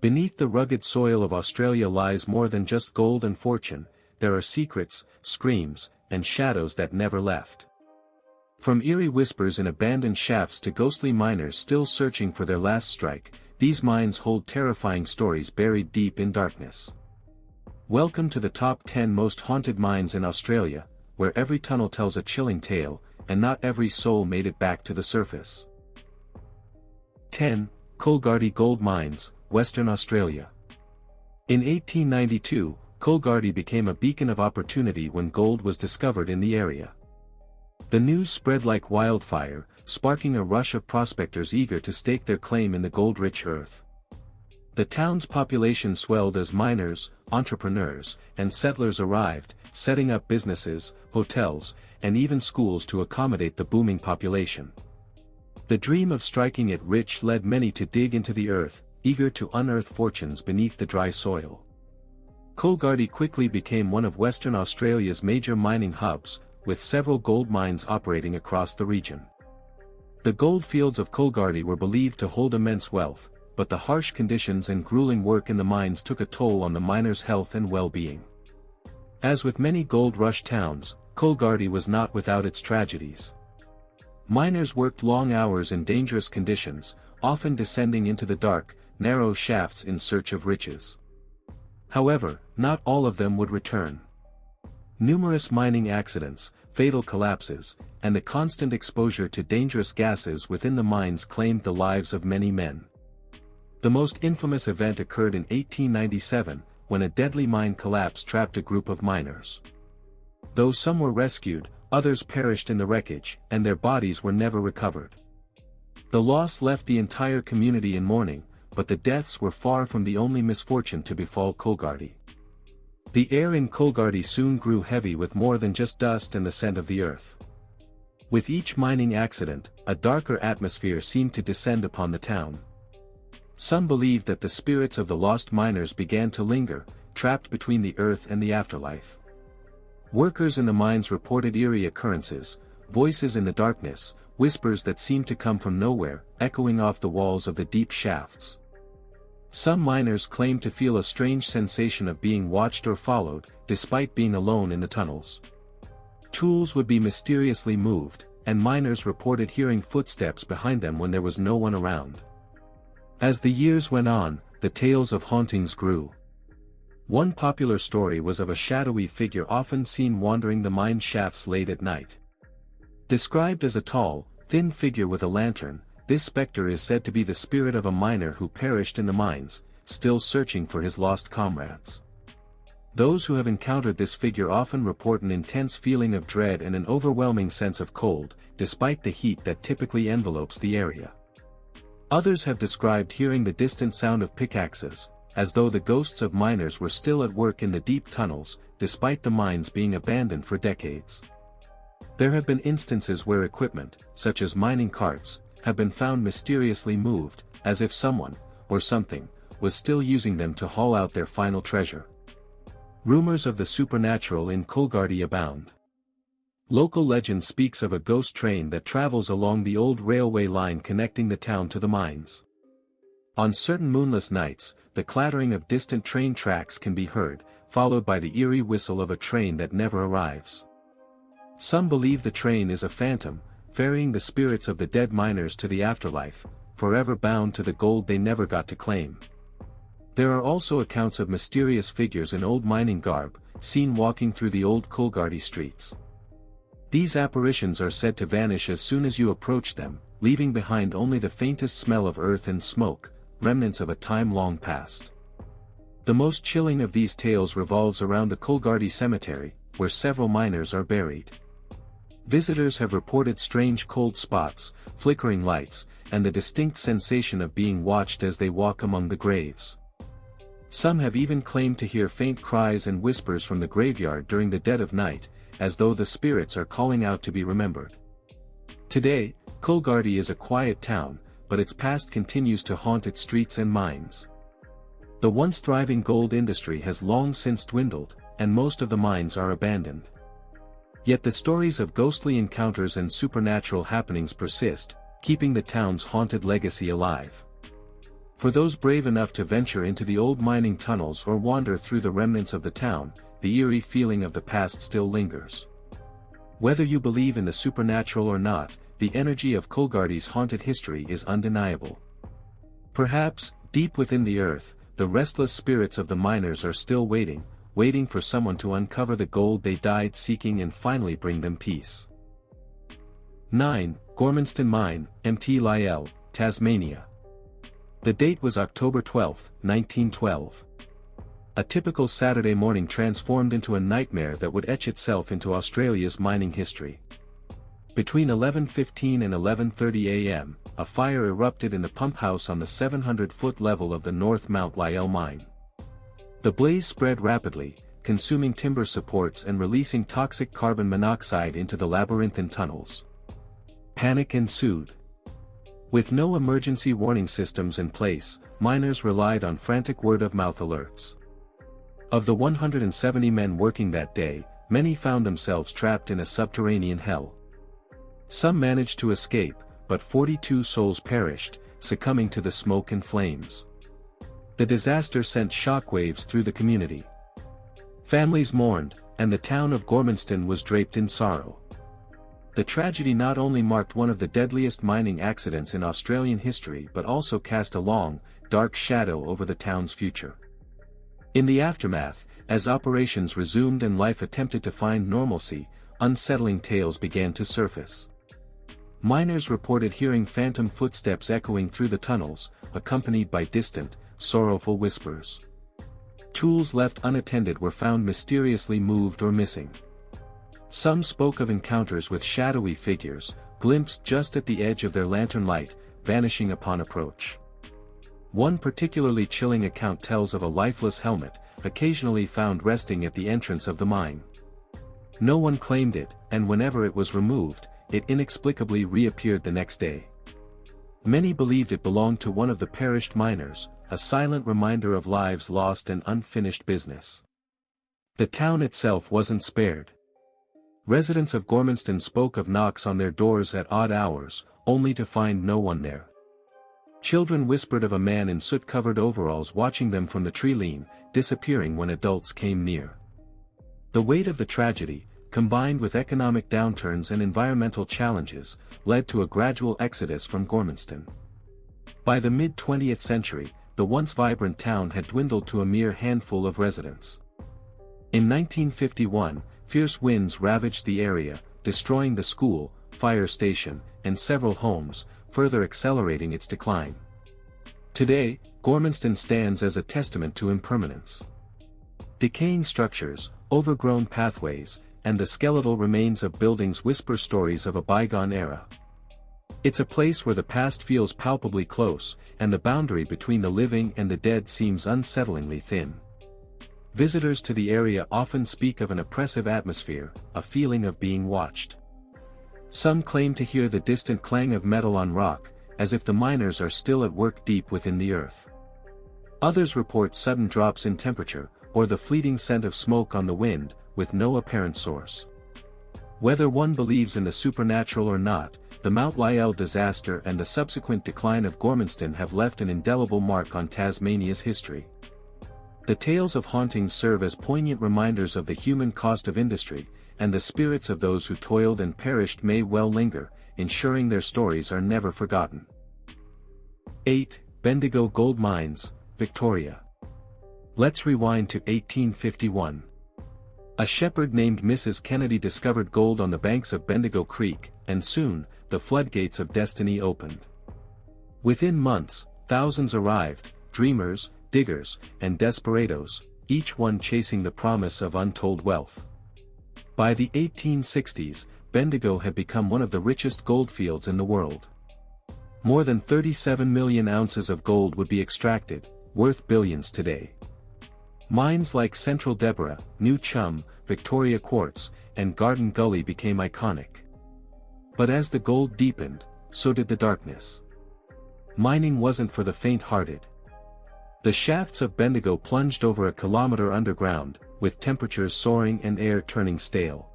Beneath the rugged soil of Australia lies more than just gold and fortune. There are secrets, screams, and shadows that never left. From eerie whispers in abandoned shafts to ghostly miners still searching for their last strike, these mines hold terrifying stories buried deep in darkness. Welcome to the top 10 most haunted mines in Australia, where every tunnel tells a chilling tale, and not every soul made it back to the surface. 10. Coolgardie Gold Mines, Western Australia. In 1892, Coolgardie became a beacon of opportunity when gold was discovered in the area. The news spread like wildfire, sparking a rush of prospectors eager to stake their claim in the gold-rich earth. The town's population swelled as miners, entrepreneurs, and settlers arrived, setting up businesses, hotels, and even schools to accommodate the booming population. The dream of striking it rich led many to dig into the earth, eager to unearth fortunes beneath the dry soil. Coolgardie quickly became one of Western Australia's major mining hubs, with several gold mines operating across the region. The gold fields of Coolgardie were believed to hold immense wealth, but the harsh conditions and grueling work in the mines took a toll on the miners' health and well-being. As with many gold rush towns, Coolgardie was not without its tragedies. Miners worked long hours in dangerous conditions, often descending into the dark, narrow shafts in search of riches. However, not all of them would return. Numerous mining accidents, fatal collapses, and the constant exposure to dangerous gases within the mines claimed the lives of many men. The most infamous event occurred in 1897, when a deadly mine collapse trapped a group of miners. Though some were rescued, others perished in the wreckage, and their bodies were never recovered. The loss left the entire community in mourning, but the deaths were far from the only misfortune to befall Coolgardie. The air in Coolgardie soon grew heavy with more than just dust and the scent of the earth. With each mining accident, a darker atmosphere seemed to descend upon the town. Some believed that the spirits of the lost miners began to linger, trapped between the earth and the afterlife. Workers in the mines reported eerie occurrences, voices in the darkness, whispers that seemed to come from nowhere, echoing off the walls of the deep shafts. Some miners claimed to feel a strange sensation of being watched or followed, despite being alone in the tunnels. Tools would be mysteriously moved, and miners reported hearing footsteps behind them when there was no one around. As the years went on, the tales of hauntings grew. One popular story was of a shadowy figure often seen wandering the mine shafts late at night. Described as a tall, thin figure with a lantern, this specter is said to be the spirit of a miner who perished in the mines, still searching for his lost comrades. Those who have encountered this figure often report an intense feeling of dread and an overwhelming sense of cold, despite the heat that typically envelopes the area. Others have described hearing the distant sound of pickaxes, as though the ghosts of miners were still at work in the deep tunnels, despite the mines being abandoned for decades. There have been instances where equipment, such as mining carts, have been found mysteriously moved, as if someone, or something, was still using them to haul out their final treasure. Rumors of the supernatural in Coolgardie abound. Local legend speaks of a ghost train that travels along the old railway line connecting the town to the mines. On certain moonless nights, the clattering of distant train tracks can be heard, followed by the eerie whistle of a train that never arrives. Some believe the train is a phantom, ferrying the spirits of the dead miners to the afterlife, forever bound to the gold they never got to claim. There are also accounts of mysterious figures in old mining garb, seen walking through the old Coolgardie streets. These apparitions are said to vanish as soon as you approach them, leaving behind only the faintest smell of earth and smoke, remnants of a time long past. The most chilling of these tales revolves around the Coolgardie cemetery, where several miners are buried. Visitors have reported strange cold spots, flickering lights, and the distinct sensation of being watched as they walk among the graves. Some have even claimed to hear faint cries and whispers from the graveyard during the dead of night, as though the spirits are calling out to be remembered. Today, Coolgardie is a quiet town, but its past continues to haunt its streets and mines. The once thriving gold industry has long since dwindled, and most of the mines are abandoned. Yet the stories of ghostly encounters and supernatural happenings persist, keeping the town's haunted legacy alive. For those brave enough to venture into the old mining tunnels or wander through the remnants of the town, the eerie feeling of the past still lingers. Whether you believe in the supernatural or not, the energy of Coolgardie's haunted history is undeniable. Perhaps, deep within the earth, the restless spirits of the miners are still waiting for someone to uncover the gold they died seeking and finally bring them peace. 9. Gormanston Mine, Mt. Lyell, Tasmania. The date was October 12, 1912. A typical Saturday morning transformed into a nightmare that would etch itself into Australia's mining history. Between 11:15 and 11:30 am, a fire erupted in the pump house on the 700-foot level of the North Mount Lyell mine. The blaze spread rapidly, consuming timber supports and releasing toxic carbon monoxide into the labyrinthine tunnels. Panic ensued. With no emergency warning systems in place, miners relied on frantic word-of-mouth alerts. Of the 170 men working that day, many found themselves trapped in a subterranean hell. Some managed to escape, but 42 souls perished, succumbing to the smoke and flames. The disaster sent shockwaves through the community. Families mourned, and the town of Gormanston was draped in sorrow. The tragedy not only marked one of the deadliest mining accidents in Australian history but also cast a long, dark shadow over the town's future. In the aftermath, as operations resumed and life attempted to find normalcy, unsettling tales began to surface. Miners reported hearing phantom footsteps echoing through the tunnels, accompanied by distant, sorrowful whispers. Tools left unattended were found mysteriously moved or missing. Some spoke of encounters with shadowy figures, glimpsed just at the edge of their lantern light, vanishing upon approach. One particularly chilling account tells of a lifeless helmet, occasionally found resting at the entrance of the mine. No one claimed it, and whenever it was removed, it inexplicably reappeared the next day. Many believed it belonged to one of the perished miners, a silent reminder of lives lost and unfinished business. The town itself wasn't spared. Residents of Gormanston spoke of knocks on their doors at odd hours, only to find no one there. Children whispered of a man in soot-covered overalls watching them from the tree-line, disappearing when adults came near. The weight of the tragedy, combined with economic downturns and environmental challenges, led to a gradual exodus from Gormanston. By the mid-20th century, the once vibrant town had dwindled to a mere handful of residents. In 1951, fierce winds ravaged the area, destroying the school, fire station, and several homes, further accelerating its decline. Today, Gormanston stands as a testament to impermanence. Decaying structures, overgrown pathways, and the skeletal remains of buildings whisper stories of a bygone era. It's a place where the past feels palpably close, and the boundary between the living and the dead seems unsettlingly thin. Visitors to the area often speak of an oppressive atmosphere, a feeling of being watched. Some claim to hear the distant clang of metal on rock, as if the miners are still at work deep within the earth. Others report sudden drops in temperature, or the fleeting scent of smoke on the wind, with no apparent source. Whether one believes in the supernatural or not, the Mount Lyell disaster and the subsequent decline of Gormanston have left an indelible mark on Tasmania's history. The tales of hauntings serve as poignant reminders of the human cost of industry, and the spirits of those who toiled and perished may well linger, ensuring their stories are never forgotten. 8. Bendigo Gold Mines, Victoria. Let's rewind to 1851. A shepherd named Mrs. Kennedy discovered gold on the banks of Bendigo Creek, and soon, the floodgates of destiny opened. Within months, thousands arrived, dreamers, diggers, and desperados, each one chasing the promise of untold wealth. By the 1860s, Bendigo had become one of the richest goldfields in the world. More than 37 million ounces of gold would be extracted, worth billions today. Mines like Central Deborah, New Chum, Victoria Quartz, and Garden Gully became iconic. But as the gold deepened, so did the darkness. Mining wasn't for the faint-hearted. The shafts of Bendigo plunged over a kilometer underground, with temperatures soaring and air turning stale.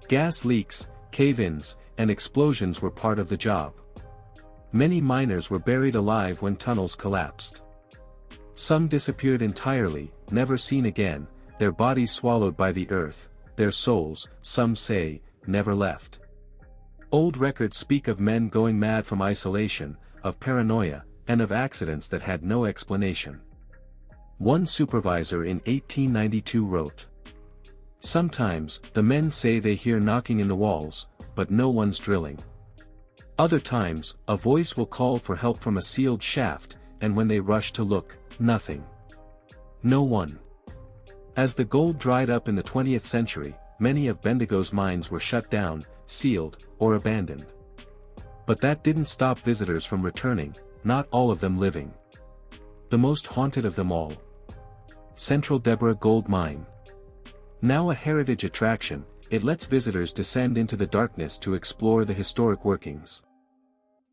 Gas leaks, cave-ins, and explosions were part of the job. Many miners were buried alive when tunnels collapsed. Some disappeared entirely, never seen again, their bodies swallowed by the earth, their souls, some say, never left. Old records speak of men going mad from isolation, of paranoia, and of accidents that had no explanation. One supervisor in 1892 wrote, "Sometimes, the men say they hear knocking in the walls, but no one's drilling. Other times, a voice will call for help from a sealed shaft, and when they rush to look, nothing. No one." As the gold dried up in the 20th century, many of Bendigo's mines were shut down, sealed, or abandoned. But that didn't stop visitors from returning, not all of them living. The most haunted of them all. Central Deborah Gold Mine. Now a heritage attraction, it lets visitors descend into the darkness to explore the historic workings.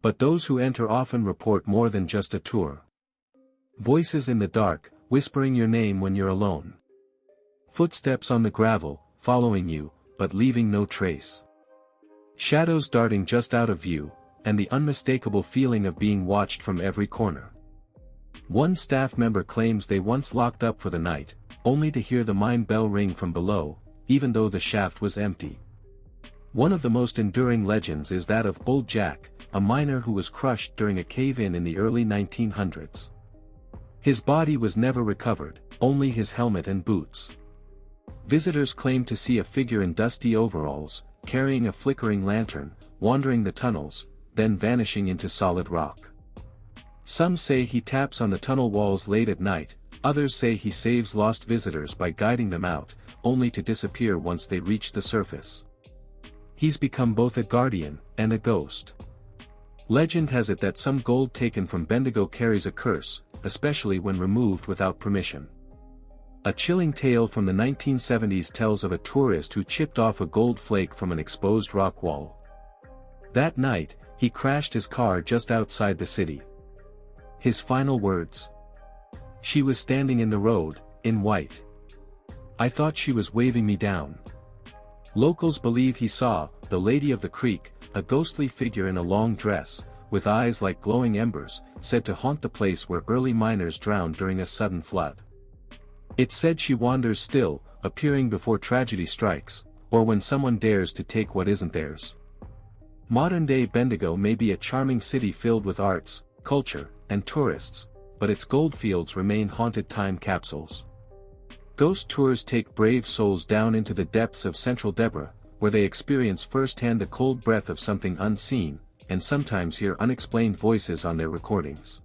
But those who enter often report more than just a tour. Voices in the dark, whispering your name when you're alone. Footsteps on the gravel, following you, but leaving no trace. Shadows darting just out of view, and the unmistakable feeling of being watched from every corner. One staff member claims they once locked up for the night, only to hear the mine bell ring from below, even though the shaft was empty. One of the most enduring legends is that of Old Jack, a miner who was crushed during a cave-in in the early 1900s. His body was never recovered, only his helmet and boots. Visitors claim to see a figure in dusty overalls, carrying a flickering lantern, wandering the tunnels, then vanishing into solid rock. Some say he taps on the tunnel walls late at night, others say he saves lost visitors by guiding them out, only to disappear once they reach the surface. He's become both a guardian and a ghost. Legend has it that some gold taken from Bendigo carries a curse, especially when removed without permission. A chilling tale from the 1970s tells of a tourist who chipped off a gold flake from an exposed rock wall. That night, he crashed his car just outside the city. His final words: "She was standing in the road, in white. I thought she was waving me down." Locals believe he saw, the Lady of the Creek, a ghostly figure in a long dress, with eyes like glowing embers, said to haunt the place where early miners drowned during a sudden flood. It's said she wanders still, appearing before tragedy strikes, or when someone dares to take what isn't theirs. Modern-day Bendigo may be a charming city filled with arts, culture, and tourists, but its goldfields remain haunted time capsules. Ghost tours take brave souls down into the depths of Central Deborah, where they experience firsthand the cold breath of something unseen, and sometimes hear unexplained voices on their recordings.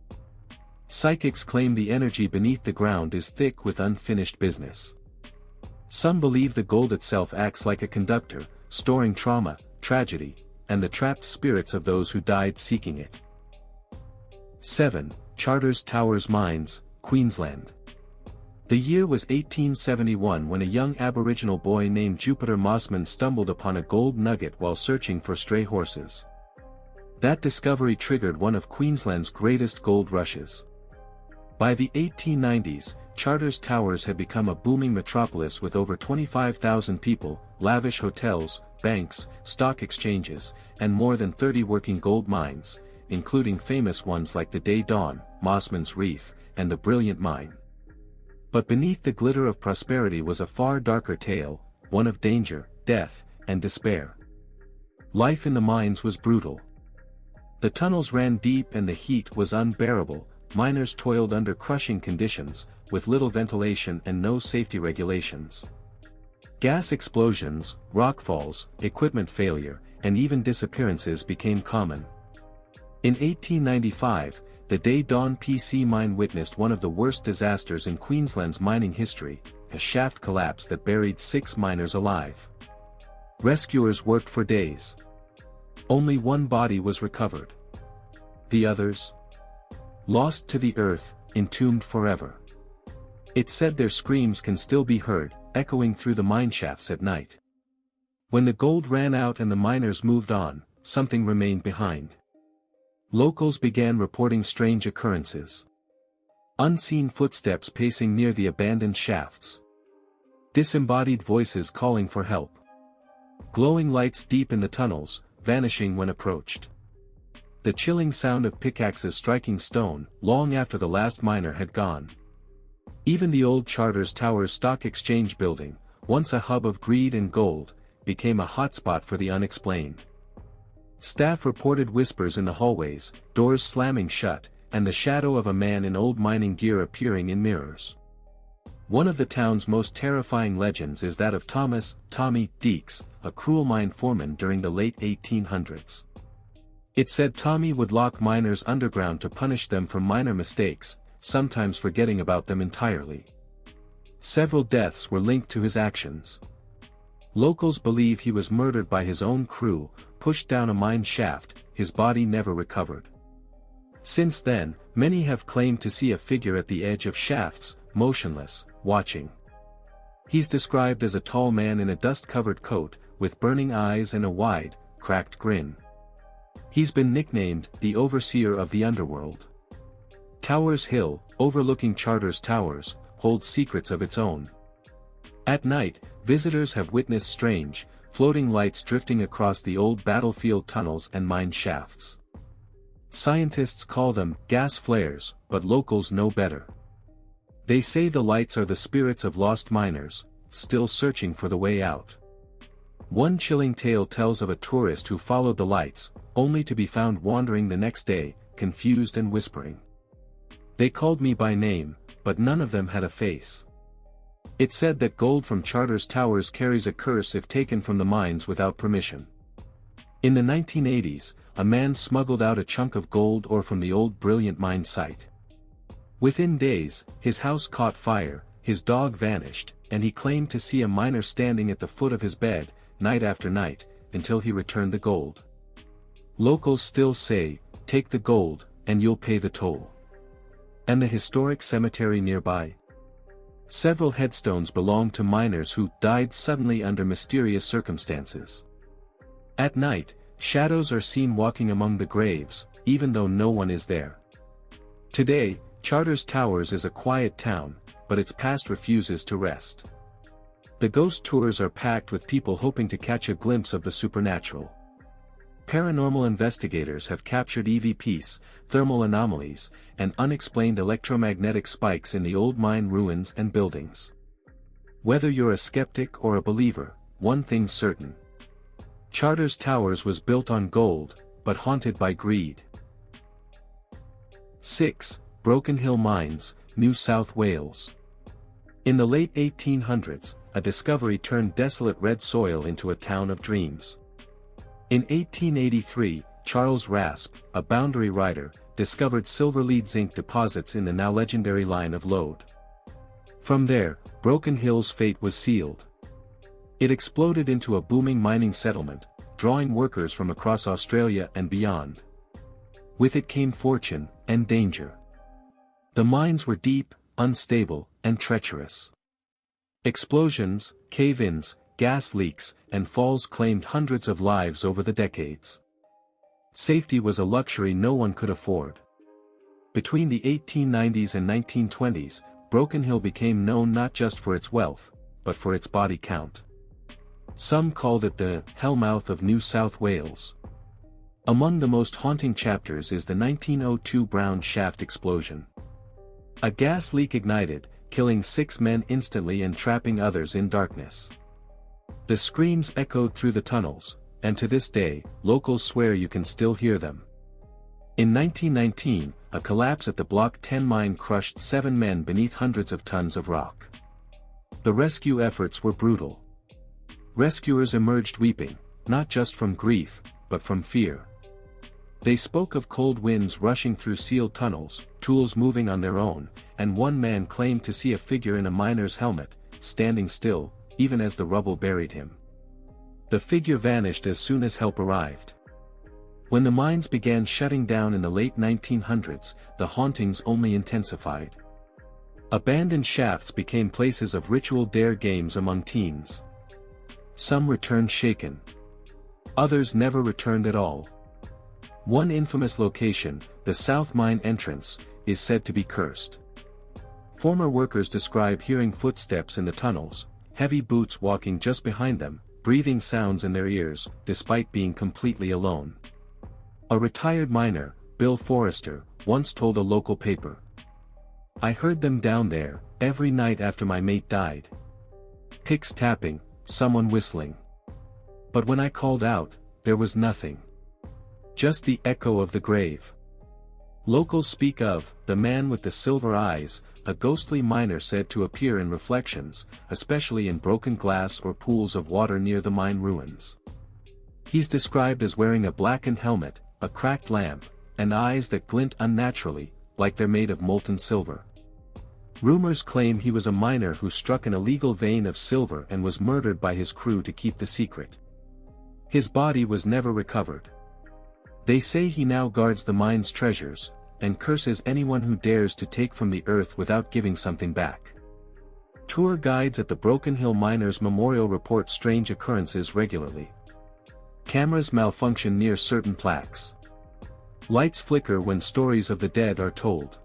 Psychics claim the energy beneath the ground is thick with unfinished business. Some believe the gold itself acts like a conductor, storing trauma, tragedy, and the trapped spirits of those who died seeking it. 7. Charters Towers Mines, Queensland. The year was 1871 when a young Aboriginal boy named Jupiter Mossman stumbled upon a gold nugget while searching for stray horses. That discovery triggered one of Queensland's greatest gold rushes. By the 1890s, Charters Towers had become a booming metropolis with over 25,000 people, lavish hotels, banks, stock exchanges, and more than 30 working gold mines, including famous ones like the Day Dawn, Mossman's Reef, and the Brilliant Mine. But beneath the glitter of prosperity was a far darker tale, one of danger, death, and despair. Life in the mines was brutal. The tunnels ran deep and the heat was unbearable. Miners toiled under crushing conditions, with little ventilation and no safety regulations. Gas explosions, rockfalls, equipment failure, and even disappearances became common. In 1895, the Day Dawn PC mine witnessed one of the worst disasters in Queensland's mining history, a shaft collapse that buried 6 miners alive. Rescuers worked for days. Only one body was recovered. The others? Lost to the earth, entombed forever. It's said their screams can still be heard, echoing through the mine shafts at night. When the gold ran out and the miners moved on, something remained behind. Locals began reporting strange occurrences. Unseen footsteps pacing near the abandoned shafts. Disembodied voices calling for help. Glowing lights deep in the tunnels, vanishing when approached. the chilling sound of pickaxes striking stone, long after the last miner had gone. Even the old Charters Towers Stock Exchange building, once a hub of greed and gold, became a hotspot for the unexplained. Staff reported whispers in the hallways, doors slamming shut, and the shadow of a man in old mining gear appearing in mirrors. One of the town's most terrifying legends is that of Thomas "Tommy" Deeks, a cruel mine foreman during the late 1800s. It said Tommy would lock miners underground to punish them for minor mistakes, sometimes forgetting about them entirely. Several deaths were linked to his actions. Locals believe he was murdered by his own crew, pushed down a mine shaft, his body never recovered. Since then, many have claimed to see a figure at the edge of shafts, motionless, watching. He's described as a tall man in a dust-covered coat, with burning eyes and a wide, cracked grin. He's been nicknamed the Overseer of the Underworld. Towers Hill, overlooking Charters Towers, holds secrets of its own. At night, visitors have witnessed strange, floating lights drifting across the old battlefield tunnels and mine shafts. Scientists call them gas flares, but locals know better. They say the lights are the spirits of lost miners, still searching for the way out. One chilling tale tells of a tourist who followed the lights, only to be found wandering the next day, confused and whispering. They called me by name, but none of them had a face. It's said that gold from Charters Towers carries a curse if taken from the mines without permission. In the 1980s, a man smuggled out a chunk of gold ore from the old Brilliant mine site. Within days, his house caught fire, his dog vanished, and he claimed to see a miner standing at the foot of his bed, night after night, until he returned the gold. Locals still say, "Take the gold, and you'll pay the toll." And the historic cemetery nearby? Several headstones belong to miners who died suddenly under mysterious circumstances. At night, shadows are seen walking among the graves, even though no one is there. Today, Charters Towers is a quiet town, but its past refuses to rest. The ghost tours are packed with people hoping to catch a glimpse of the supernatural. Paranormal investigators have captured EVPs, thermal anomalies, and unexplained electromagnetic spikes in the old mine ruins and buildings. Whether you're a skeptic or a believer, one thing's certain. Charters Towers was built on gold, but haunted by greed. 6. Broken Hill Mines, New South Wales. In the late 1800s, a discovery turned desolate red soil into a town of dreams. In 1883, Charles Rasp, a boundary rider, discovered silver lead zinc deposits in the now legendary line of Lode. From there, Broken Hill's fate was sealed. It exploded into a booming mining settlement, drawing workers from across Australia and beyond. With it came fortune and danger. The mines were deep, unstable, and treacherous. Explosions, cave-ins, gas leaks, and falls claimed hundreds of lives over the decades. Safety was a luxury no one could afford. Between the 1890s and 1920s, Broken Hill became known not just for its wealth, but for its body count. Some called it the Hellmouth of New South Wales. Among the most haunting chapters is the 1902 Brown Shaft explosion. A gas leak ignited, killing 6 men instantly and trapping others in darkness. The screams echoed through the tunnels, and to this day, locals swear you can still hear them. In 1919, a collapse at the Block 10 mine crushed 7 men beneath hundreds of tons of rock. The rescue efforts were brutal. Rescuers emerged weeping, not just from grief, but from fear. They spoke of cold winds rushing through sealed tunnels, tools moving on their own, and one man claimed to see a figure in a miner's helmet, standing still, even as the rubble buried him. The figure vanished as soon as help arrived. When the mines began shutting down in the late 1900s, the hauntings only intensified. Abandoned shafts became places of ritual dare games among teens. Some returned shaken. Others never returned at all. One infamous location, the South Mine entrance, is said to be cursed. Former workers describe hearing footsteps in the tunnels, heavy boots walking just behind them, breathing sounds in their ears, despite being completely alone. A retired miner, Bill Forrester, once told a local paper. "I heard them down there, every night after my mate died. Picks tapping, someone whistling. But when I called out, there was nothing. Just the echo of the grave." Locals speak of the man with the silver eyes, a ghostly miner said to appear in reflections, especially in broken glass or pools of water near the mine ruins. He's described as wearing a blackened helmet, a cracked lamp, and eyes that glint unnaturally, like they're made of molten silver. Rumors claim he was a miner who struck an illegal vein of silver and was murdered by his crew to keep the secret. His body was never recovered. They say he now guards the mine's treasures, and curses anyone who dares to take from the earth without giving something back. Tour guides at the Broken Hill Miners Memorial report strange occurrences regularly. Cameras malfunction near certain plaques. Lights flicker when stories of the dead are told.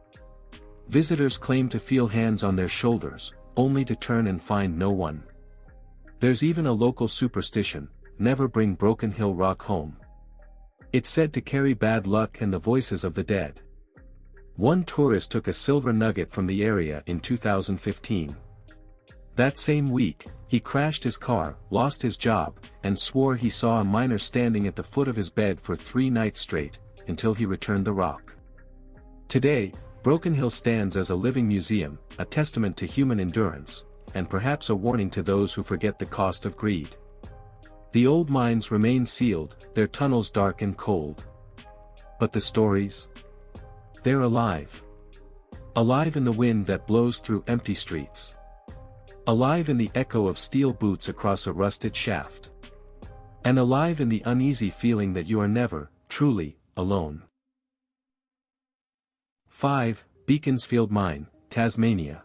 Visitors claim to feel hands on their shoulders, only to turn and find no one. There's even a local superstition: never bring Broken Hill rock home. It's said to carry bad luck and the voices of the dead. One tourist took a silver nugget from the area in 2015. That same week, he crashed his car, lost his job, and swore he saw a miner standing at the foot of his bed for 3 nights straight, until he returned the rock. Today, Broken Hill stands as a living museum, a testament to human endurance, and perhaps a warning to those who forget the cost of greed. The old mines remain sealed, their tunnels dark and cold. But the stories? They're alive. Alive in the wind that blows through empty streets. Alive in the echo of steel boots across a rusted shaft. And alive in the uneasy feeling that you are never, truly, alone. 5. Beaconsfield Mine, Tasmania.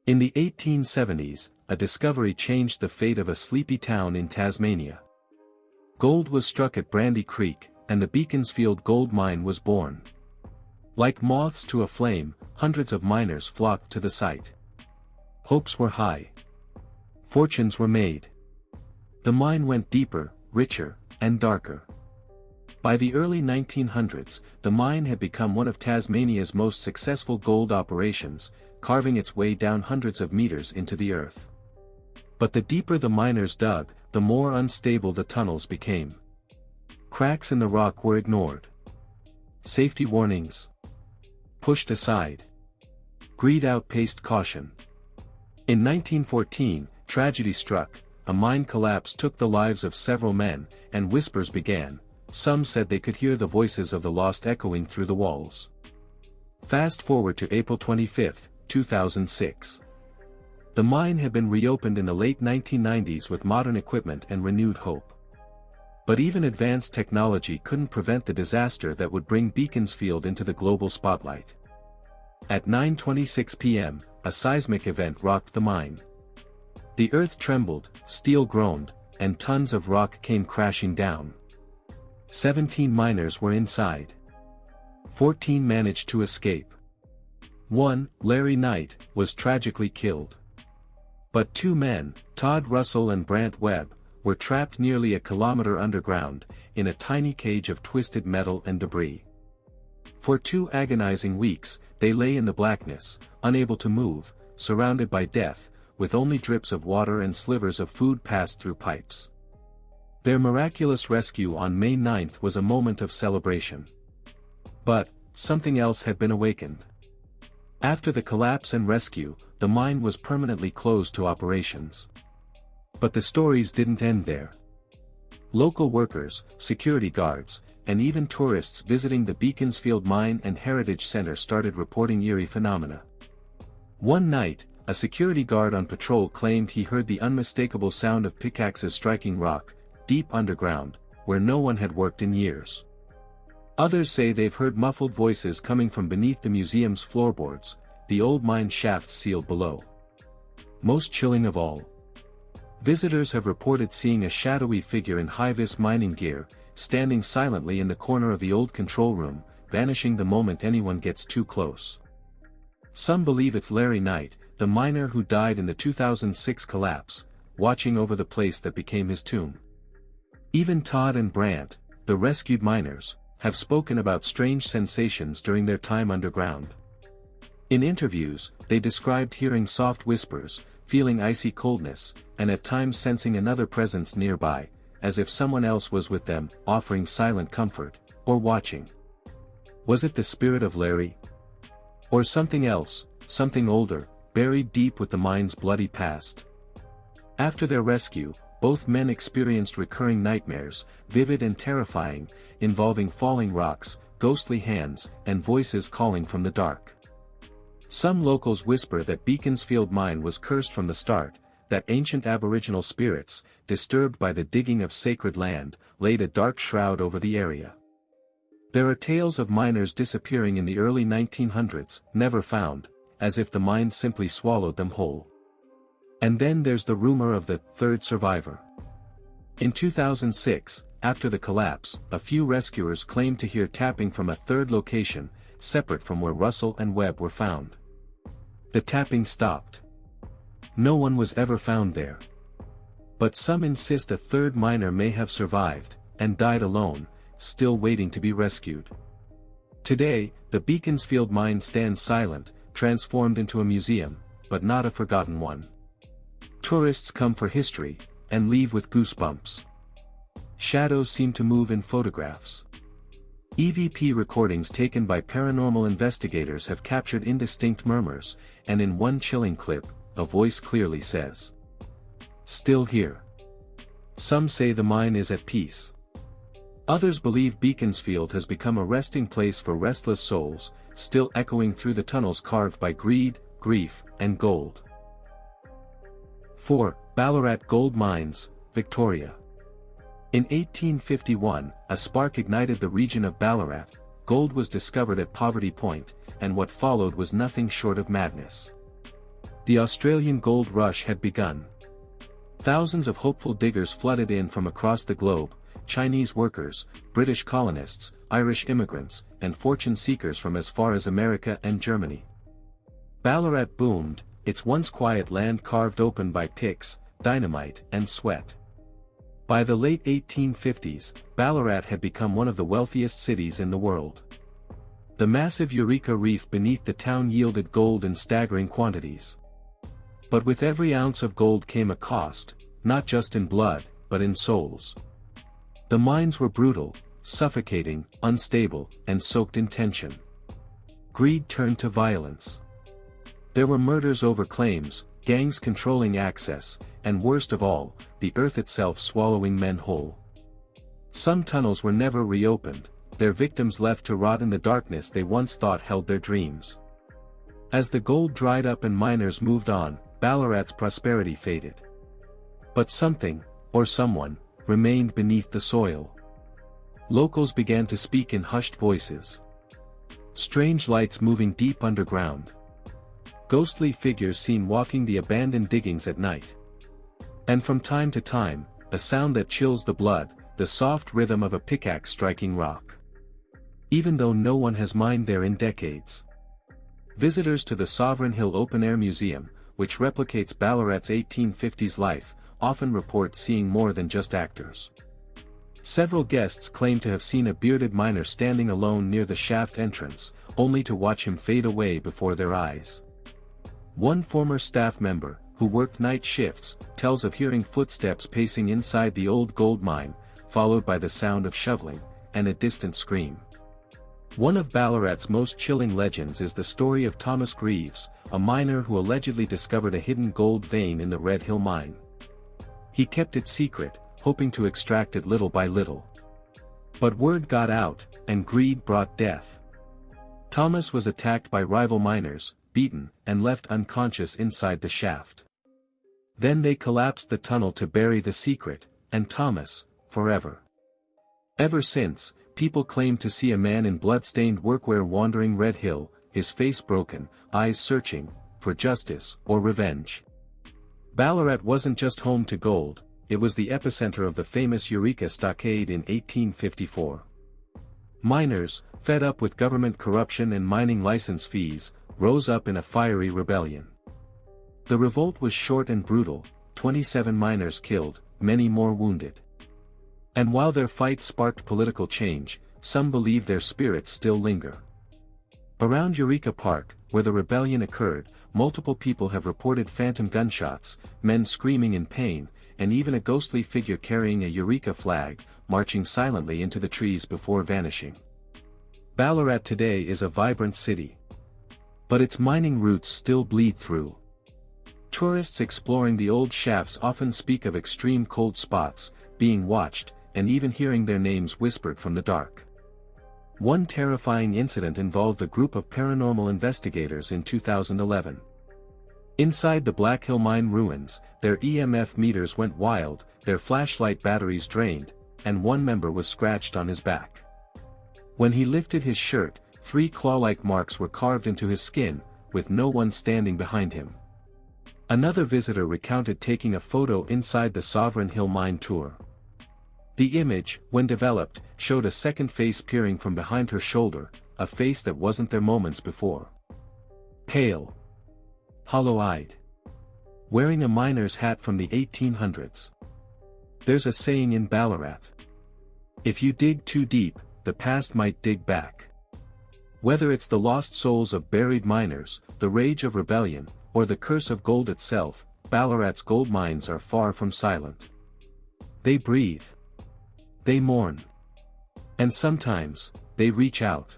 In the 1870s, a discovery changed the fate of a sleepy town in Tasmania. Gold was struck at Brandy Creek, and the Beaconsfield Gold Mine was born. Like moths to a flame, hundreds of miners flocked to the site. Hopes were high. Fortunes were made. The mine went deeper, richer, and darker. By the early 1900s, the mine had become one of Tasmania's most successful gold operations, carving its way down hundreds of meters into the earth. But the deeper the miners dug, the more unstable the tunnels became. Cracks in the rock were ignored. Safety warnings pushed aside. Greed outpaced caution. In 1914, tragedy struck, a mine collapse took the lives of several men, and whispers began. Some said they could hear the voices of the lost echoing through the walls. Fast forward to April 25, 2006. The mine had been reopened in the late 1990s with modern equipment and renewed hope. But even advanced technology couldn't prevent the disaster that would bring Beaconsfield into the global spotlight. At 9:26 p.m., a seismic event rocked the mine. The earth trembled, steel groaned, and tons of rock came crashing down. 17 miners were inside. 14 managed to escape. One, Larry Knight, was tragically killed. But 2 men, Todd Russell and Brant Webb, were trapped nearly a kilometer underground, in a tiny cage of twisted metal and debris. For 2 agonizing weeks, they lay in the blackness, unable to move, surrounded by death, with only drips of water and slivers of food passed through pipes. Their miraculous rescue on May 9th was a moment of celebration. But, something else had been awakened. After the collapse and rescue, the mine was permanently closed to operations. But the stories didn't end there. Local workers, security guards, and even tourists visiting the Beaconsfield Mine and Heritage Center started reporting eerie phenomena. One night, a security guard on patrol claimed he heard the unmistakable sound of pickaxes striking rock, deep underground, where no one had worked in years. Others say they've heard muffled voices coming from beneath the museum's floorboards, the old mine shafts sealed below. Most chilling of all, visitors have reported seeing a shadowy figure in high-vis mining gear, standing silently in the corner of the old control room, vanishing the moment anyone gets too close. Some believe it's Larry Knight, the miner who died in the 2006 collapse, watching over the place that became his tomb. Even Todd and Brant, the rescued miners, have spoken about strange sensations during their time underground. In interviews, they described hearing soft whispers, feeling icy coldness, and at times sensing another presence nearby, as if someone else was with them, offering silent comfort, or watching. Was it the spirit of Larry? Or something else, something older, buried deep with the mine's bloody past? After their rescue, both men experienced recurring nightmares, vivid and terrifying, involving falling rocks, ghostly hands, and voices calling from the dark. Some locals whisper that Beaconsfield mine was cursed from the start, that ancient aboriginal spirits, disturbed by the digging of sacred land, laid a dark shroud over the area. There are tales of miners disappearing in the early 1900s, never found, as if the mine simply swallowed them whole. And then there's the rumor of the third survivor. In 2006, after the collapse, a few rescuers claimed to hear tapping from a third location, separate from where Russell and Webb were found. The tapping stopped. No one was ever found there. But some insist a third miner may have survived, and died alone, still waiting to be rescued. Today, the Beaconsfield mine stands silent, transformed into a museum, but not a forgotten one. Tourists come for history, and leave with goosebumps. Shadows seem to move in photographs. EVP recordings taken by paranormal investigators have captured indistinct murmurs, and in one chilling clip, a voice clearly says, "Still here." Some say the mine is at peace. Others believe Beaconsfield has become a resting place for restless souls, still echoing through the tunnels carved by greed, grief, and gold. 4. Ballarat Gold Mines, Victoria. In 1851, a spark ignited the region of Ballarat. Gold was discovered at Poverty Point, and what followed was nothing short of madness. The Australian gold rush had begun. Thousands of hopeful diggers flooded in from across the globe, Chinese workers, British colonists, Irish immigrants, and fortune seekers from as far as America and Germany. Ballarat boomed, its once quiet land carved open by picks, dynamite, and sweat. By the late 1850s, Ballarat had become one of the wealthiest cities in the world. The massive Eureka Reef beneath the town yielded gold in staggering quantities. But with every ounce of gold came a cost, not just in blood, but in souls. The mines were brutal, suffocating, unstable, and soaked in tension. Greed turned to violence. There were murders over claims, gangs controlling access, and worst of all, the earth itself swallowing men whole. Some tunnels were never reopened, their victims left to rot in the darkness they once thought held their dreams. As the gold dried up and miners moved on, Ballarat's prosperity faded. But something, or someone, remained beneath the soil. Locals began to speak in hushed voices. Strange lights moving deep underground. Ghostly figures seen walking the abandoned diggings at night. And from time to time, a sound that chills the blood, the soft rhythm of a pickaxe striking rock. Even though no one has mined there in decades. Visitors to the Sovereign Hill Open Air Museum, which replicates Ballarat's 1850s life, often report seeing more than just actors. Several guests claim to have seen a bearded miner standing alone near the shaft entrance, only to watch him fade away before their eyes. One former staff member, who worked night shifts, tells of hearing footsteps pacing inside the old gold mine, followed by the sound of shoveling, and a distant scream. One of Ballarat's most chilling legends is the story of Thomas Greaves, a miner who allegedly discovered a hidden gold vein in the Red Hill mine. He kept it secret, hoping to extract it little by little. But word got out, and greed brought death. Thomas was attacked by rival miners, beaten, and left unconscious inside the shaft. Then they collapsed the tunnel to bury the secret, and Thomas, forever. Ever since, people claim to see a man in blood-stained workwear wandering Red Hill, his face broken, eyes searching, for justice or revenge. Ballarat wasn't just home to gold, it was the epicenter of the famous Eureka Stockade in 1854. Miners, fed up with government corruption and mining license fees, rose up in a fiery rebellion. The revolt was short and brutal, 27 miners killed, many more wounded. And while their fight sparked political change, some believe their spirits still linger. Around Eureka Park, where the rebellion occurred, multiple people have reported phantom gunshots, men screaming in pain, and even a ghostly figure carrying a Eureka flag, marching silently into the trees before vanishing. Ballarat today is a vibrant city. But its mining roots still bleed through. Tourists exploring the old shafts often speak of extreme cold spots, being watched, and even hearing their names whispered from the dark. One terrifying incident involved a group of paranormal investigators in 2011. Inside the Black Hill Mine ruins, their EMF meters went wild, their flashlight batteries drained, and one member was scratched on his back. When he lifted his shirt, 3 claw-like marks were carved into his skin, with no one standing behind him. Another visitor recounted taking a photo inside the Sovereign Hill Mine tour. The image, when developed, showed a second face peering from behind her shoulder, a face that wasn't there moments before. Pale. Hollow-eyed. Wearing a miner's hat from the 1800s. There's a saying in Ballarat. If you dig too deep, the past might dig back. Whether it's the lost souls of buried miners, the rage of rebellion, or the curse of gold itself, Ballarat's gold mines are far from silent. They breathe. They mourn. And sometimes, they reach out.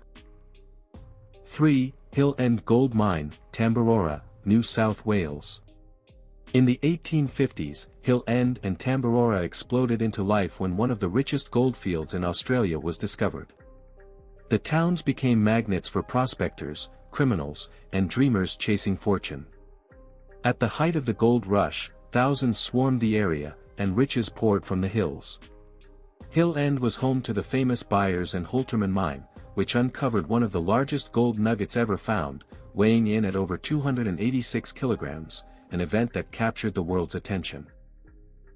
3. Hill End Gold Mine, Tambaroora, New South Wales. In the 1850s, Hill End and Tambaroora exploded into life when one of the richest goldfields in Australia was discovered. The towns became magnets for prospectors, criminals, and dreamers chasing fortune. At the height of the gold rush, thousands swarmed the area, and riches poured from the hills. Hill End was home to the famous Byers and Holterman mine, which uncovered one of the largest gold nuggets ever found, weighing in at over 286 kilograms, an event that captured the world's attention.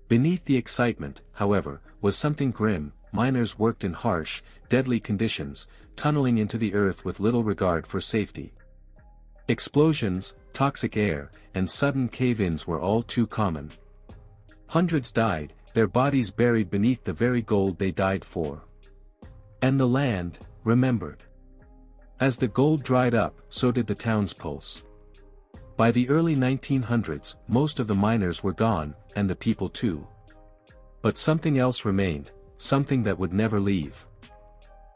Beneath the excitement, however, was something grim. Miners worked in harsh, deadly conditions, tunneling into the earth with little regard for safety. Explosions, toxic air, and sudden cave-ins were all too common. Hundreds died, their bodies buried beneath the very gold they died for. And the land remembered. As the gold dried up, so did the town's pulse. By the early 1900s, most of the miners were gone, and the people too. But something else remained, something that would never leave.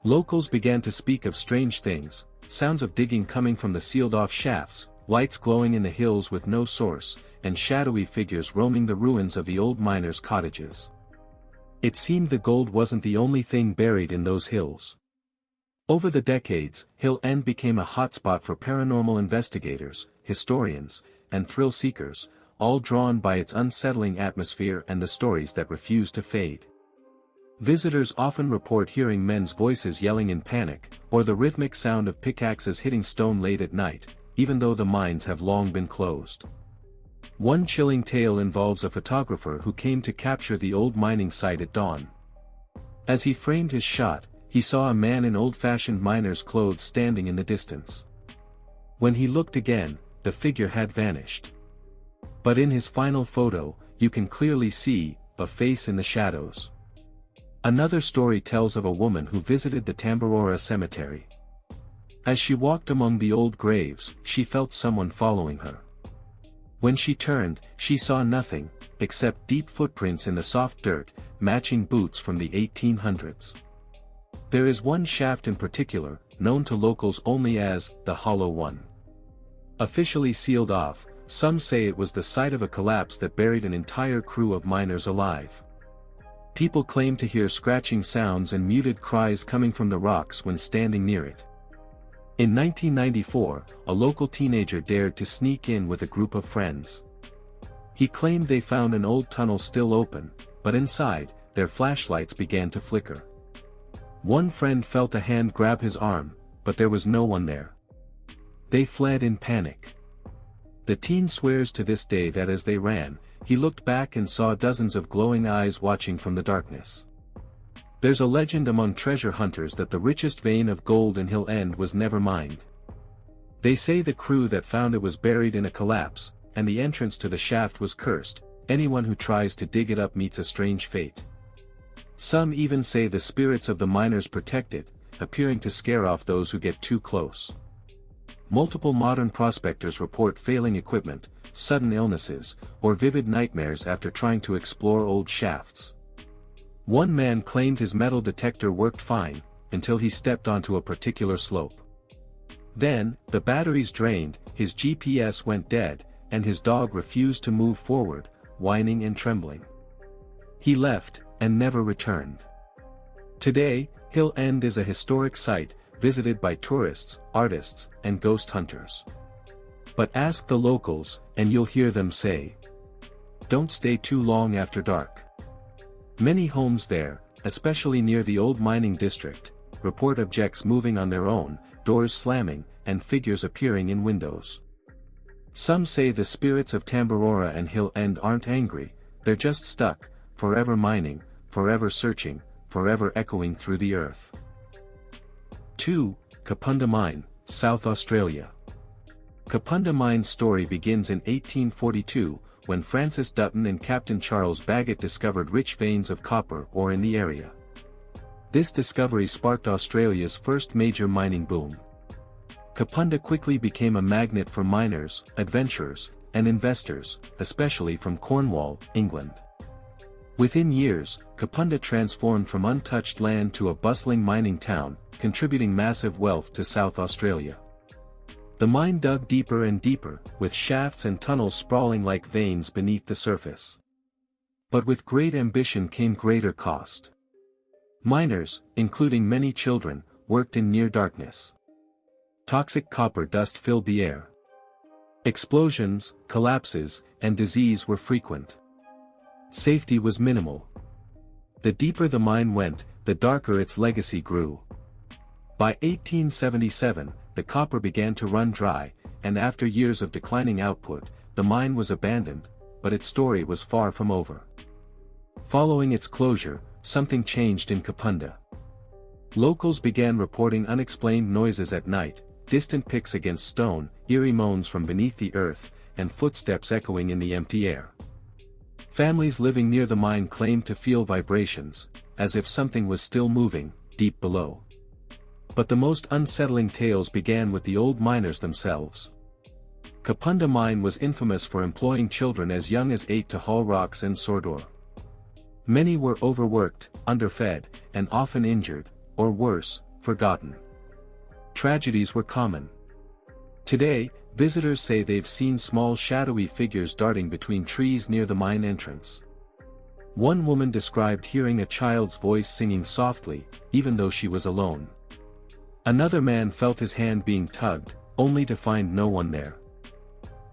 Locals began to speak of strange things, sounds of digging coming from the sealed-off shafts, lights glowing in the hills with no source, and shadowy figures roaming the ruins of the old miners' cottages. It seemed the gold wasn't the only thing buried in those hills. Over the decades, Hill End became a hotspot for paranormal investigators, historians, and thrill-seekers, all drawn by its unsettling atmosphere and the stories that refuse to fade. Visitors often report hearing men's voices yelling in panic, or the rhythmic sound of pickaxes hitting stone late at night, even though the mines have long been closed. One chilling tale involves a photographer who came to capture the old mining site at dawn. As he framed his shot, he saw a man in old-fashioned miner's clothes standing in the distance. When he looked again, the figure had vanished. But in his final photo, you can clearly see a face in the shadows. Another story tells of a woman who visited the Tambaroora cemetery. As she walked among the old graves, she felt someone following her. When she turned, she saw nothing, except deep footprints in the soft dirt, matching boots from the 1800s. There is one shaft in particular, known to locals only as the Hollow One. Officially sealed off, some say it was the site of a collapse that buried an entire crew of miners alive. People claim to hear scratching sounds and muted cries coming from the rocks when standing near it. In 1994, a local teenager dared to sneak in with a group of friends. He claimed they found an old tunnel still open, but inside, their flashlights began to flicker. One friend felt a hand grab his arm, but there was no one there. They fled in panic. The teen swears to this day that as they ran, he looked back and saw dozens of glowing eyes watching from the darkness. There's a legend among treasure hunters that the richest vein of gold in Hill End was never mined. They say the crew that found it was buried in a collapse, and the entrance to the shaft was cursed. Anyone who tries to dig it up meets a strange fate. Some even say the spirits of the miners protect it, appearing to scare off those who get too close. Multiple modern prospectors report failing equipment, sudden illnesses, or vivid nightmares after trying to explore old shafts. One man claimed his metal detector worked fine, until he stepped onto a particular slope. Then, the batteries drained, his GPS went dead, and his dog refused to move forward, whining and trembling. He left, and never returned. Today, Hill End is a historic site, visited by tourists, artists, and ghost hunters. But ask the locals, and you'll hear them say, "Don't stay too long after dark." Many homes there, especially near the old mining district, report objects moving on their own, doors slamming, and figures appearing in windows. Some say the spirits of Tambaroora and Hill End aren't angry, they're just stuck, forever mining, forever searching, forever echoing through the earth. 2. Kapunda Mine, South Australia. Kapunda Mine's story begins in 1842, when Francis Dutton and Captain Charles Bagot discovered rich veins of copper ore in the area. This discovery sparked Australia's first major mining boom. Kapunda quickly became a magnet for miners, adventurers, and investors, especially from Cornwall, England. Within years, Kapunda transformed from untouched land to a bustling mining town, contributing massive wealth to South Australia. The mine dug deeper and deeper, with shafts and tunnels sprawling like veins beneath the surface. But with great ambition came greater cost. Miners, including many children, worked in near darkness. Toxic copper dust filled the air. Explosions, collapses, and disease were frequent. Safety was minimal. The deeper the mine went, the darker its legacy grew. By 1877, the copper began to run dry, and after years of declining output, the mine was abandoned, but its story was far from over. Following its closure, something changed in Kapunda. Locals began reporting unexplained noises at night, distant picks against stone, eerie moans from beneath the earth, and footsteps echoing in the empty air. Families living near the mine claimed to feel vibrations, as if something was still moving, deep below. But the most unsettling tales began with the old miners themselves. Kapunda Mine was infamous for employing children as young as 8 to haul rocks and sort ore. Many were overworked, underfed, and often injured, or worse, forgotten. Tragedies were common. Today, visitors say they've seen small shadowy figures darting between trees near the mine entrance. One woman described hearing a child's voice singing softly, even though she was alone. Another man felt his hand being tugged, only to find no one there.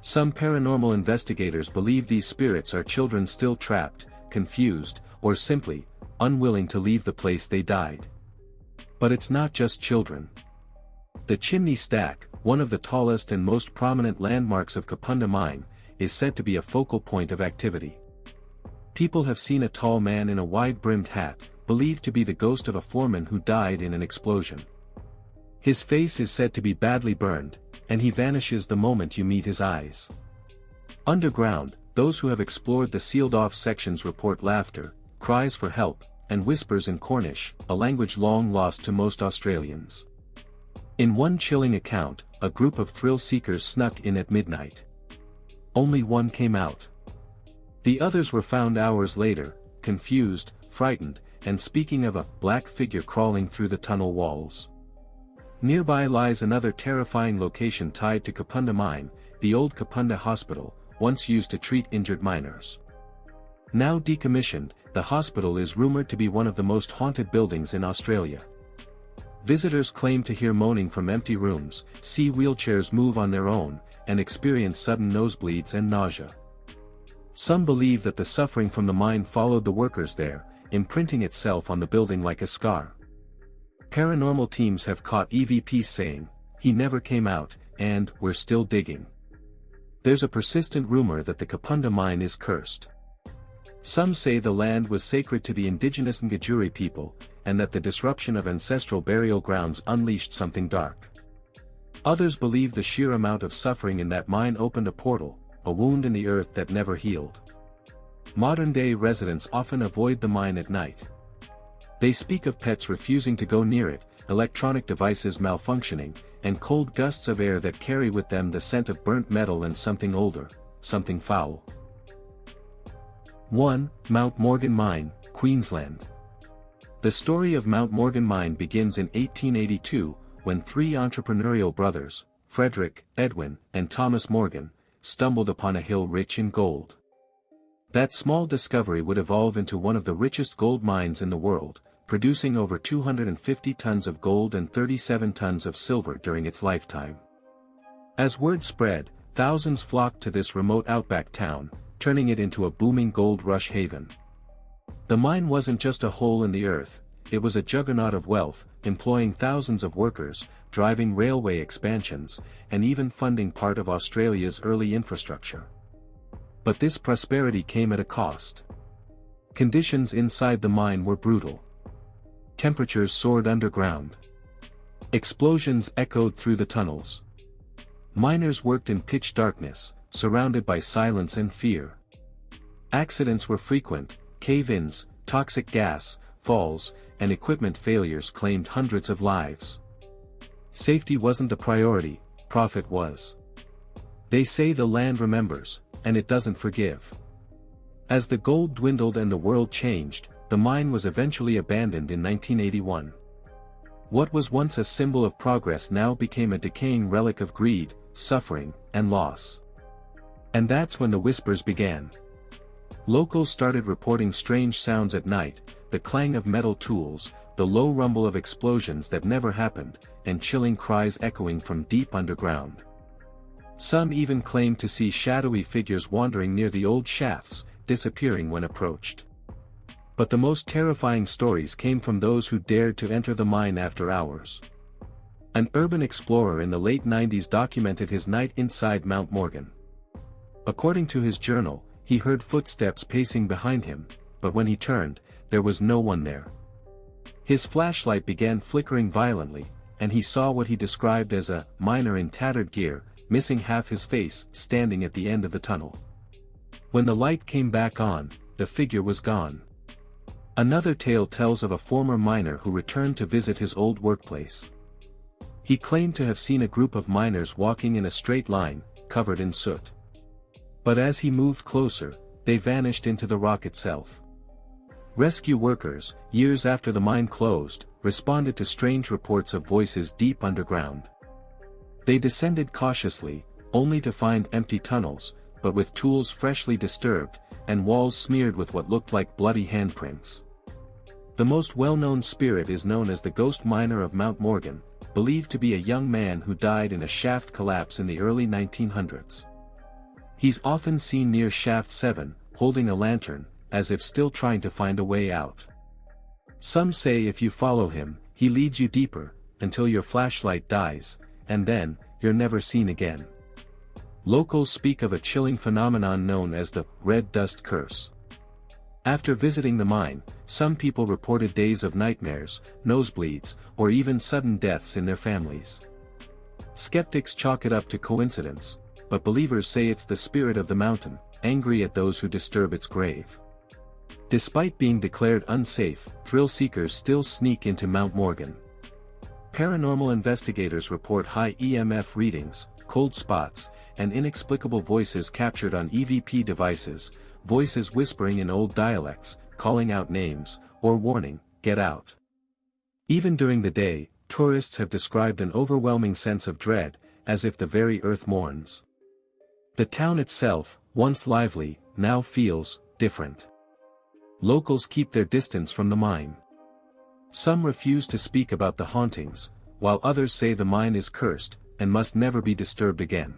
Some paranormal investigators believe these spirits are children still trapped, confused, or simply unwilling to leave the place they died. But it's not just children. The chimney stack, one of the tallest and most prominent landmarks of Kapunda Mine, is said to be a focal point of activity. People have seen a tall man in a wide-brimmed hat, believed to be the ghost of a foreman who died in an explosion. His face is said to be badly burned, and he vanishes the moment you meet his eyes. Underground, those who have explored the sealed-off sections report laughter, cries for help, and whispers in Cornish, a language long lost to most Australians. In one chilling account, a group of thrill-seekers snuck in at midnight. Only one came out. The others were found hours later, confused, frightened, and speaking of a black figure crawling through the tunnel walls. Nearby lies another terrifying location tied to Kapunda Mine, the old Kapunda Hospital, once used to treat injured miners. Now decommissioned, the hospital is rumored to be one of the most haunted buildings in Australia. Visitors claim to hear moaning from empty rooms, see wheelchairs move on their own, and experience sudden nosebleeds and nausea. Some believe that the suffering from the mine followed the workers there, imprinting itself on the building like a scar. Paranormal teams have caught EVPs saying, "He never came out," and "We're still digging." There's a persistent rumor that the Kapunda Mine is cursed. Some say the land was sacred to the indigenous Ngajuri people, and that the disruption of ancestral burial grounds unleashed something dark. Others believe the sheer amount of suffering in that mine opened a portal, a wound in the earth that never healed. Modern-day residents often avoid the mine at night. They speak of pets refusing to go near it, electronic devices malfunctioning, and cold gusts of air that carry with them the scent of burnt metal and something older, something foul. 1. Mount Morgan Mine, Queensland. The story of Mount Morgan Mine begins in 1882, when three entrepreneurial brothers, Frederick, Edwin, and Thomas Morgan, stumbled upon a hill rich in gold. That small discovery would evolve into one of the richest gold mines in the world, producing over 250 tons of gold and 37 tons of silver during its lifetime. As word spread, thousands flocked to this remote outback town, turning it into a booming gold rush haven. The mine wasn't just a hole in the earth, it was a juggernaut of wealth, employing thousands of workers, driving railway expansions, and even funding part of Australia's early infrastructure. But this prosperity came at a cost. Conditions inside the mine were brutal. Temperatures soared underground. Explosions echoed through the tunnels. Miners worked in pitch darkness, surrounded by silence and fear. Accidents were frequent, cave-ins, toxic gas, falls, and equipment failures claimed hundreds of lives. Safety wasn't the priority, profit was. They say the land remembers, and it doesn't forgive. As the gold dwindled and the world changed, the mine was eventually abandoned in 1981. What was once a symbol of progress now became a decaying relic of greed, suffering, and loss. And that's when the whispers began. Locals started reporting strange sounds at night, the clang of metal tools, the low rumble of explosions that never happened, and chilling cries echoing from deep underground. Some even claimed to see shadowy figures wandering near the old shafts, disappearing when approached. But the most terrifying stories came from those who dared to enter the mine after hours. An urban explorer in the late 90s documented his night inside Mount Morgan. According to his journal, he heard footsteps pacing behind him, but when he turned, there was no one there. His flashlight began flickering violently, and he saw what he described as a miner in tattered gear, missing half his face, standing at the end of the tunnel. When the light came back on, the figure was gone. Another tale tells of a former miner who returned to visit his old workplace. He claimed to have seen a group of miners walking in a straight line, covered in soot. But as he moved closer, they vanished into the rock itself. Rescue workers, years after the mine closed, responded to strange reports of voices deep underground. They descended cautiously, only to find empty tunnels, but with tools freshly disturbed, and walls smeared with what looked like bloody handprints. The most well-known spirit is known as the ghost miner of Mount Morgan, believed to be a young man who died in a shaft collapse in the early 1900s. He's often seen near Shaft 7, holding a lantern, as if still trying to find a way out. Some say if you follow him, he leads you deeper, until your flashlight dies, and then, you're never seen again. Locals speak of a chilling phenomenon known as the red dust curse. After visiting the mine, some people reported days of nightmares, nosebleeds, or even sudden deaths in their families. Skeptics chalk it up to coincidence, but believers say it's the spirit of the mountain, angry at those who disturb its grave. Despite being declared unsafe, thrill-seekers still sneak into Mount Morgan. Paranormal investigators report high EMF readings, cold spots, and inexplicable voices captured on EVP devices, voices whispering in old dialects, calling out names, or warning, "Get out." Even during the day, tourists have described an overwhelming sense of dread, as if the very earth mourns. The town itself, once lively, now feels different. Locals keep their distance from the mine. Some refuse to speak about the hauntings, while others say the mine is cursed, and must never be disturbed again.